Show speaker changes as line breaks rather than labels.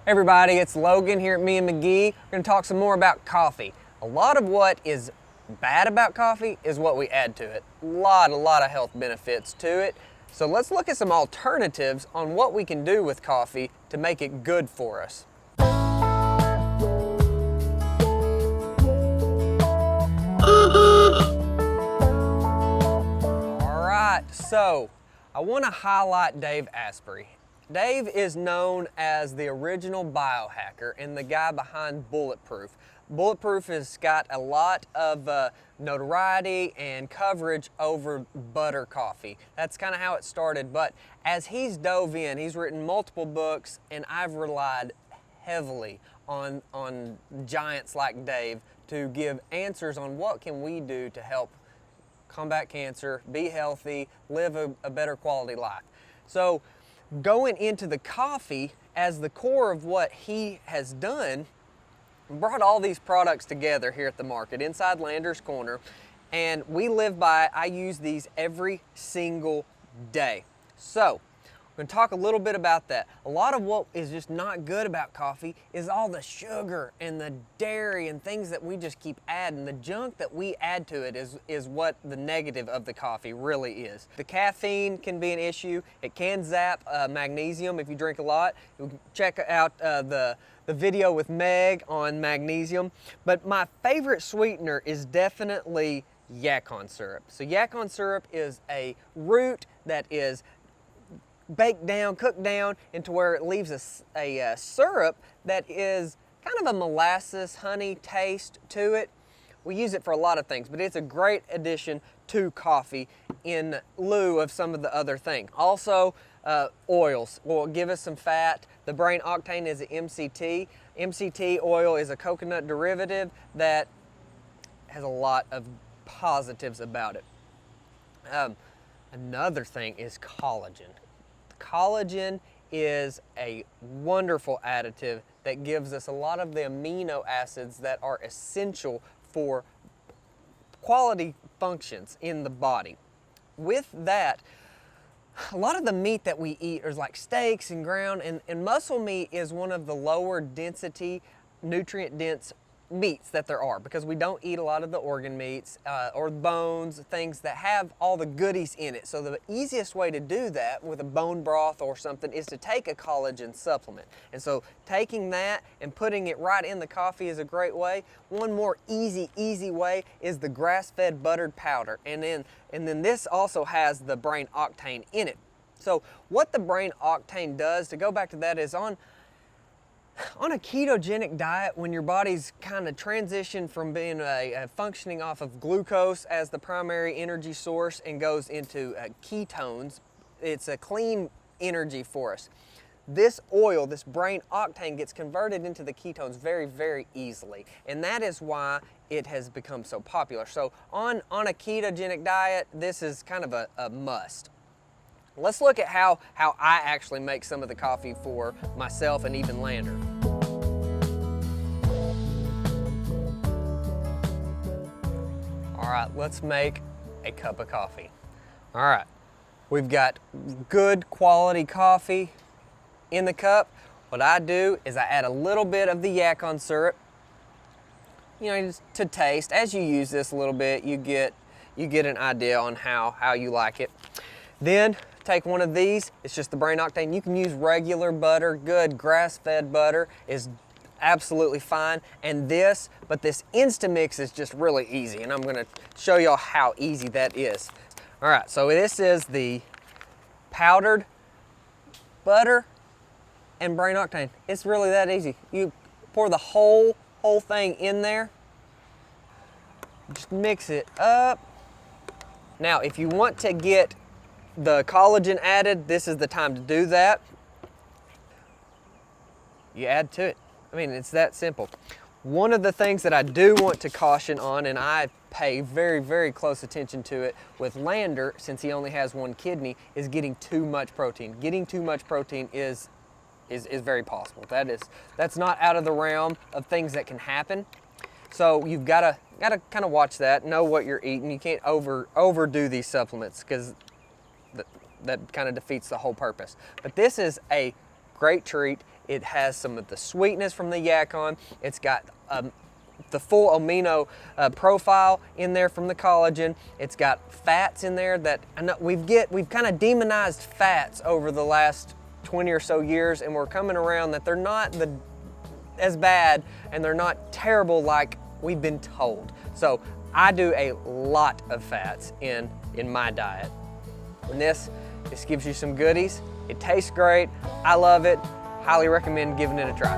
Everybody, it's Logan here at Me and McGee. We're going to talk some more about coffee. A lot of what is bad about coffee is what we add to it. A lot of health benefits to it. So let's look at some alternatives on what we can do with coffee to make it good for us. All right, so I want to highlight Dave Asprey. Dave is known as the original biohacker and the guy behind Bulletproof. Bulletproof has got a lot of notoriety and coverage over butter coffee. That's kind of how it started, but as he's dove in, he's written multiple books, and I've relied heavily on giants like Dave to give answers on what can we do to help combat cancer, be healthy, live a better quality life. So going into the coffee as the core of what he has done, brought all these products together here at the market inside Lander's Corner, and I use these every single day. So we're going to talk a little bit about that. A lot of what is just not good about coffee is all the sugar and the dairy and things that we just keep adding. The junk that we add to it is what the negative of the coffee really is. The caffeine can be an issue. It can zap magnesium if you drink a lot. Check out the video with Meg on magnesium. But my favorite sweetener is definitely yacon syrup. So yacon syrup is a root that is baked down, cooked down into where it leaves a syrup that is kind of a molasses honey taste to it. We use it for a lot of things, but it's a great addition to coffee in lieu of some of the other things. Also, oils will give us some fat. The brain octane is an MCT. MCT oil is a coconut derivative that has a lot of positives about it. Another thing is collagen. Collagen is a wonderful additive that gives us a lot of the amino acids that are essential for quality functions in the body. With that, a lot of the meat that we eat is like steaks and ground, and muscle meat is one of the lower density, nutrient dense meats that there are, because we don't eat a lot of the organ meats or bones, things that have all the goodies in it. So the easiest way to do that with a bone broth or something is to take a collagen supplement. And so taking that and putting it right in the coffee is a great way. One more easy way is the grass-fed buttered powder. And then this also has the brain octane in it. So what the brain octane does, to go back to that, is on a ketogenic diet, when your body's kind of transitioned from being functioning off of glucose as the primary energy source and goes into ketones, it's a clean energy for us. This oil, this brain octane, gets converted into the ketones very easily, and that is why it has become so popular. So on a ketogenic diet, this is kind of a must. Let's look at how I actually make some of the coffee for myself and even Lander. All right, let's make a cup of coffee. All right, we've got good quality coffee in the cup. What I do is I add a little bit of the yacon syrup, just to taste. As you use this a little bit, you get an idea on how you like it. Then take one of these. It's just the brain octane. You can use regular butter. Good grass-fed butter is absolutely fine. And this Instamix is just really easy, and I'm going to show y'all how easy that is. All right, so this is the powdered butter and brain octane. It's really that easy. You pour the whole thing in there. Just mix it up. Now, if you want to get the collagen added, this is the time to do that. You add to it. I mean, it's that simple. One of the things that I do want to caution on, and I pay very close attention to it with Lander, since he only has one kidney, is getting too much protein. Getting too much protein is very possible. That's not out of the realm of things that can happen. So you've got to kind of watch that, know what you're eating. You can't overdo these supplements, because that kind of defeats the whole purpose. But this is a great treat. It has some of the sweetness from the yacon. It's got the full amino profile in there from the collagen. It's got fats in there that I know we've kind of demonized fats over the last 20 or so years, and we're coming around that they're not as bad and they're not terrible like we've been told. So I do a lot of fats in my diet. And this gives you some goodies. It tastes great. I love it. Highly recommend giving it a try.